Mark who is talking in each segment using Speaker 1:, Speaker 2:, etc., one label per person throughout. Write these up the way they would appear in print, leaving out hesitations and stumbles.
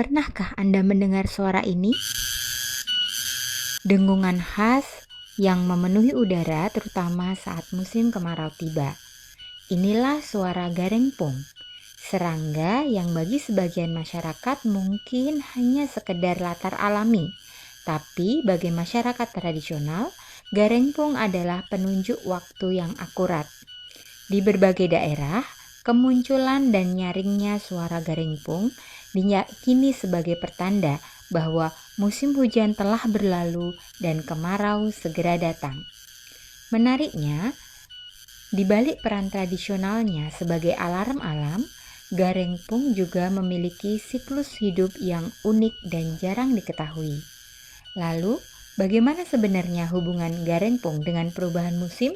Speaker 1: Pernahkah Anda mendengar suara ini? Dengungan khas yang memenuhi udara terutama saat musim kemarau tiba. Inilah suara garengpung, serangga yang bagi sebagian masyarakat mungkin hanya sekedar latar alami. Tapi bagi masyarakat tradisional, garengpung adalah penunjuk waktu yang akurat. Di berbagai daerah, kemunculan dan nyaringnya suara garengpung diyakini sebagai pertanda bahwa musim hujan telah berlalu dan kemarau segera datang. Menariknya, di balik peran tradisionalnya sebagai alarm alam, garengpung juga memiliki siklus hidup yang unik dan jarang diketahui. Lalu, bagaimana sebenarnya hubungan garengpung dengan perubahan musim?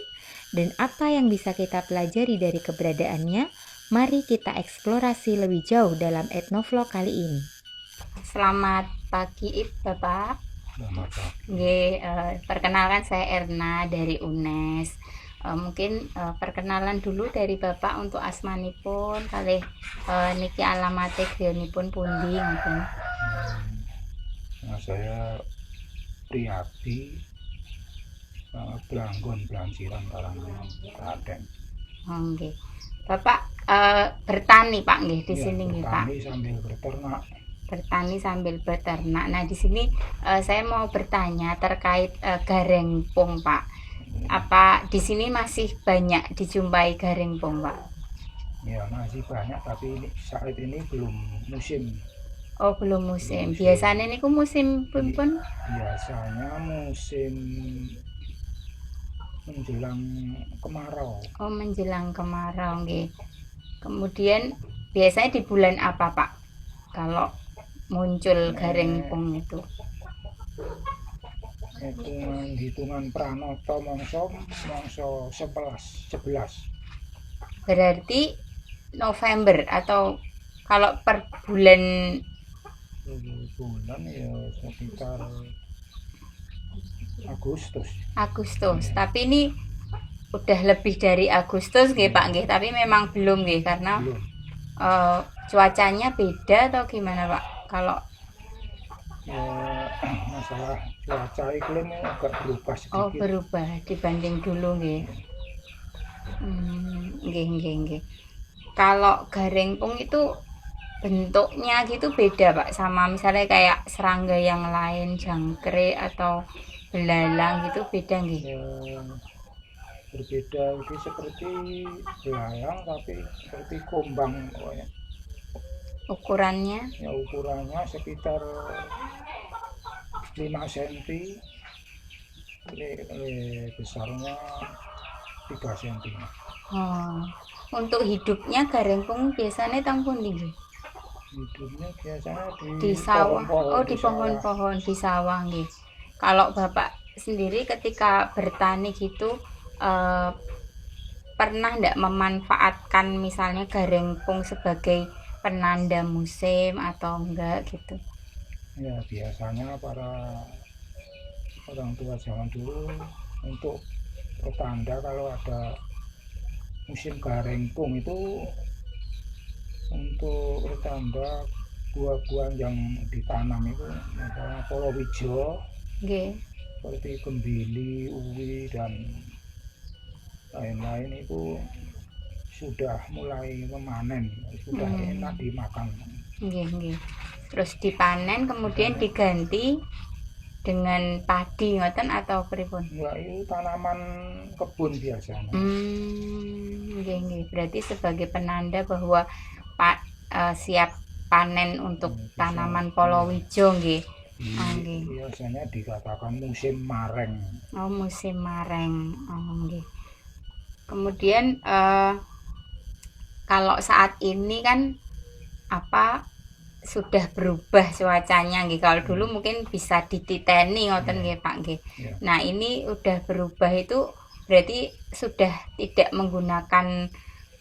Speaker 1: Dan apa yang bisa kita pelajari dari keberadaannya? Mari kita eksplorasi lebih jauh dalam etnovlog kali ini. Selamat pagi, Bapak.
Speaker 2: Selamat pagi.
Speaker 1: Perkenalkan saya Erna dari UNES. Mungkin perkenalan dulu dari Bapak untuk asmanipun kalih niki alamate griyonipun pundi ngoten.
Speaker 2: Nah, saya Priyadi, Blanggon Blansiran Karanganyar Klaten.
Speaker 1: Nggih. Bapak bertani Pak nggih di sini nggih Pak.
Speaker 2: Bertani sambil berternak.
Speaker 1: Bertani sambil beternak. Nah, di sini saya mau bertanya terkait garengpung Pak. Apa di sini masih banyak dijumpai garengpung Pak?
Speaker 2: Ya masih banyak tapi saat ini belum musim.
Speaker 1: Oh, belum musim. Biasanya niku musim pun
Speaker 2: Biasanya musim menjelang kemarau.
Speaker 1: Oh, menjelang kemarau nggih. Kemudian biasanya di bulan apa Pak? Kalau muncul garengpung itu.
Speaker 2: Hitungan Pranoto mongso 11.
Speaker 1: Berarti November atau kalau per bulan
Speaker 2: ya sekitar Agustus.
Speaker 1: Tapi ini udah lebih dari Agustus nggih Pak nggih, tapi memang belum nggih karena cuacanya beda atau gimana Pak? Kalau
Speaker 2: masalah cuaca iklim agak berubah sedikit.
Speaker 1: Oh, berubah dibanding dulu nggih. Nggih. Kalau garengpung itu bentuknya gitu beda Pak sama misalnya kayak serangga yang lain, jangkrik atau belalang gitu beda nggih.
Speaker 2: Berbeda itu seperti belalang tapi seperti kumbang pokoknya.
Speaker 1: Ukurannya
Speaker 2: Ya ukurannya sekitar 5 cm. Besarnya 3 cm.
Speaker 1: Untuk hidupnya garengpung biasanya tang pundi nggih?
Speaker 2: Hidupnya biasanya
Speaker 1: Di sawah. Di pohon-pohon di sawah nggih. Kalau Bapak sendiri ketika bertani gitu pernah ndak memanfaatkan misalnya garengpung sebagai penanda musim atau enggak gitu?
Speaker 2: Ya biasanya para orang tua zaman dulu untuk pertanda kalau ada musim garengpung itu untuk pertanda buah-buahan yang ditanam itu misalnya palawija, seperti gembili, uwi dan lain-lain itu sudah mulai memanen, sudah enak dimakan.
Speaker 1: Terus dipanen kemudian diganti dengan padi ngoten atau pripun?
Speaker 2: Ya itu tanaman kebun biasanya.
Speaker 1: Berarti sebagai penanda bahwa siap panen untuk tanaman palawija nggih.
Speaker 2: Biasanya dikatakan musim mareng.
Speaker 1: Oh, musim mareng. Nggih. Kemudian kalau saat ini kan sudah berubah cuacanya nggih. Kalau dulu mungkin bisa dititeni ngoten nggih Pak nggih. Nah, ini udah berubah itu berarti sudah tidak menggunakan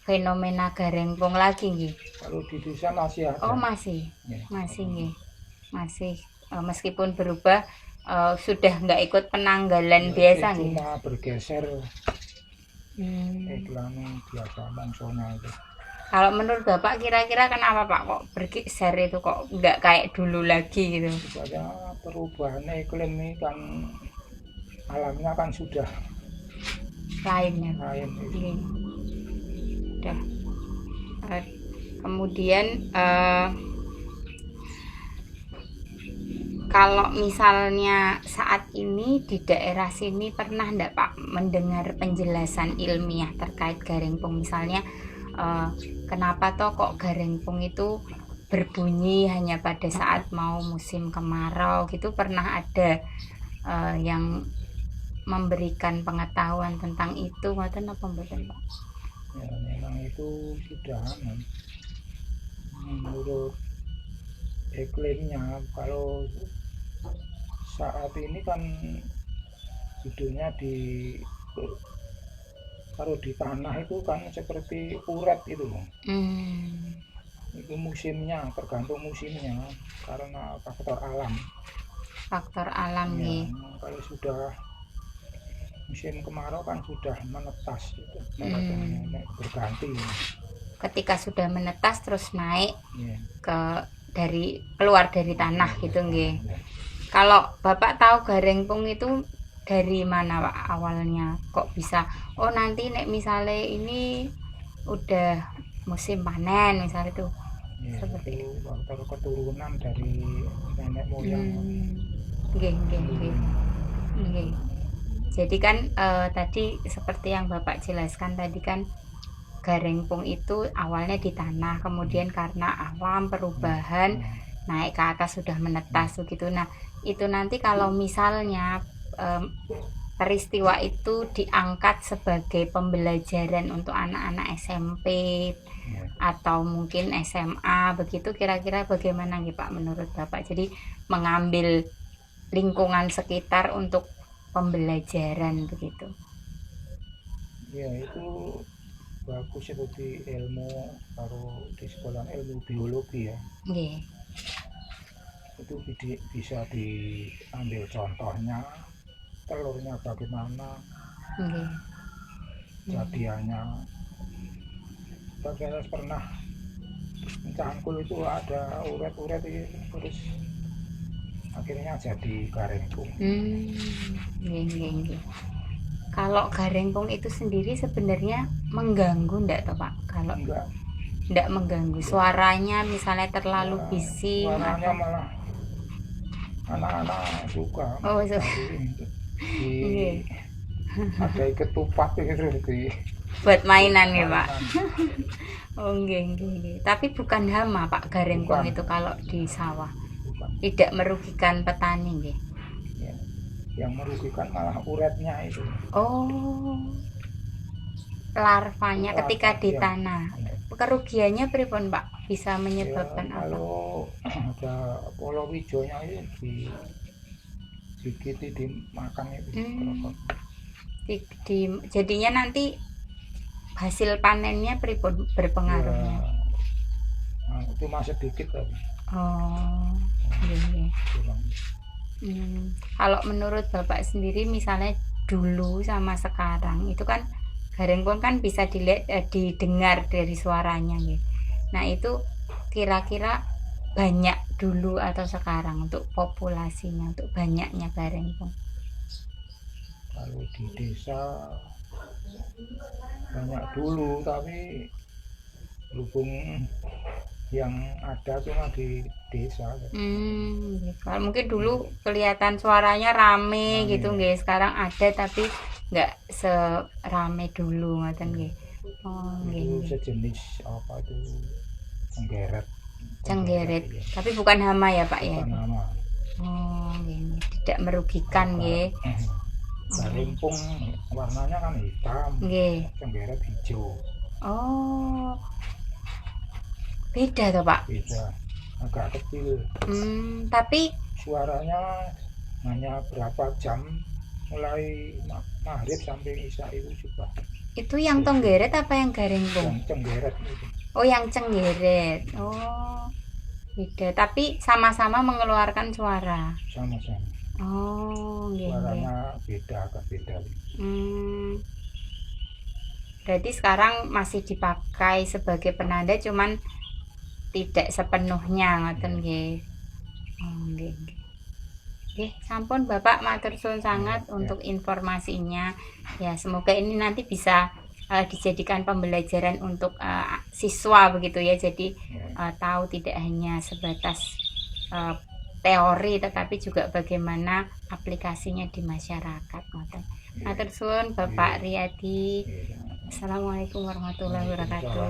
Speaker 1: fenomena garengpung lagi nggih.
Speaker 2: Kalau di desa masih ada.
Speaker 1: Oh, masih nggih. Masih meskipun berubah sudah nggak ikut penanggalan biasa nggih.
Speaker 2: Cuma bergeser iklan biasa mangsonya itu.
Speaker 1: Kalau menurut Bapak kira-kira kenapa Pak kok bergeser itu kok nggak kayak dulu lagi gitu?
Speaker 2: Supaya perubahan iklim ini kan alamnya kan sudah
Speaker 1: Lain ya.
Speaker 2: lain itu.
Speaker 1: Ini udah. Eh, Kemudian kalau misalnya saat ini di daerah sini pernah enggak Pak mendengar penjelasan ilmiah terkait garengpung, misalnya kenapa toh kok garengpung itu berbunyi hanya pada saat mau musim kemarau gitu, pernah ada yang memberikan pengetahuan tentang itu ngoten apa mboten Pak?
Speaker 2: Ya, memang itu sudah menurut iklimnya. Kalau saat ini kan hidupnya kalau di tanah itu kan seperti uret itu loh. Itu musimnya, tergantung musimnya karena faktor alam.
Speaker 1: Faktor alam
Speaker 2: Ya,
Speaker 1: nggih.
Speaker 2: kalau sudah musim kemarau kan sudah menetas itu, berganti.
Speaker 1: Ketika sudah menetas terus naik
Speaker 2: Ya.
Speaker 1: keluar dari tanah gitu nggih. Kalau Bapak tahu garengpung itu dari mana Pak awalnya? Kok bisa nanti nek misalnya ini udah musim panen misalnya itu.
Speaker 2: Ya,
Speaker 1: Seperti
Speaker 2: itu faktor keturunan dari nenek moyang.
Speaker 1: Nggih, nggih, nggih. Nggih. Jadi kan tadi seperti yang Bapak jelaskan tadi kan garengpung itu awalnya di tanah, kemudian karena alam perubahan naik ke atas sudah menetas begitu. Nah, itu nanti kalau misalnya peristiwa itu diangkat sebagai pembelajaran untuk anak-anak SMP atau mungkin SMA begitu, kira-kira bagaimana nih Pak menurut Bapak? Jadi mengambil lingkungan sekitar untuk pembelajaran begitu.
Speaker 2: Ya, itu bagus itu di ilmu, kalau di sekolah ilmu biologi ya.
Speaker 1: Nggih.
Speaker 2: Itu bisa diambil contohnya, telurnya bagaimana,
Speaker 1: Nggih.
Speaker 2: jadiannya. Saya pernah mencangkul itu ada uret-uret itu, terus akhirnya jadi garengpung.
Speaker 1: Nggih, nggih, nggih. Kalau garengpung itu sendiri sebenarnya mengganggu ndak toh Pak? Kalau ndak mengganggu, suaranya misalnya terlalu bising
Speaker 2: suaranya
Speaker 1: atau
Speaker 2: malah anak-anak suka. Ada ketupat gitu
Speaker 1: buat mainan ya Pak. Nggih, nggih, nggih. Tapi bukan hama Pak garengpung itu kalau di sawah.
Speaker 2: Bukan.
Speaker 1: Tidak merugikan petani nggih.
Speaker 2: Ya. Yang merugikan malah uretnya itu.
Speaker 1: Larvanya ketika di
Speaker 2: ya.
Speaker 1: tanah. Kerugiannya pripun Pak? Bisa menyebabkan
Speaker 2: ya, kalau ada polowijonya itu sedikit dimakan itu.
Speaker 1: Jadinya nanti hasil panennya pripun berpengaruhnya?
Speaker 2: Ya, cuma sedikit tapi.
Speaker 1: Iya. Kalau menurut Bapak sendiri misalnya dulu sama sekarang itu kan garengpung kan bisa dilihat didengar dari suaranya gitu. Nah, itu kira-kira banyak dulu atau sekarang untuk populasinya, untuk banyaknya garengpung?
Speaker 2: Kalau di desa banyak dulu, tapi berhubung yang ada cuma di desa.
Speaker 1: Kalau mungkin dulu kelihatan suaranya rame gitu nggih, sekarang ada tapi nggak serame dulu ngoten nggih.
Speaker 2: Itu sejenis apa itu cenggeret.
Speaker 1: Cenggeret, tapi bukan hama ya Pak ya?
Speaker 2: Bukan hama.
Speaker 1: Nggih, tidak merugikan nggih.
Speaker 2: Garengpung warnanya kan hitam,
Speaker 1: Nggih.
Speaker 2: cenggeret hijau.
Speaker 1: Beda toh Pak?
Speaker 2: Beda, agak kecil.
Speaker 1: Tapi
Speaker 2: suaranya hanya berapa jam, mulai maghrib sampai isya itu juga.
Speaker 1: Itu yang cenggeret apa yang garengpung?
Speaker 2: Yang cenggeret itu.
Speaker 1: Yang cenggeret. Beda, tapi sama-sama mengeluarkan suara.
Speaker 2: Sama-sama.
Speaker 1: Nggih.
Speaker 2: Suaranya beda, agak beda.
Speaker 1: Berarti sekarang masih dipakai sebagai penanda, cuman tidak sepenuhnya ngoten nggih. Nggih. Nggih, sampun Bapak, matur suwun sangat untuk informasinya. Ya, semoga ini nanti bisa dijadikan pembelajaran untuk siswa begitu ya. Jadi tahu tidak hanya sebatas teori, tetapi juga bagaimana aplikasinya di masyarakat. Matur suwun Bapak Riyadi. Assalamualaikum warahmatullahi wabarakatuh.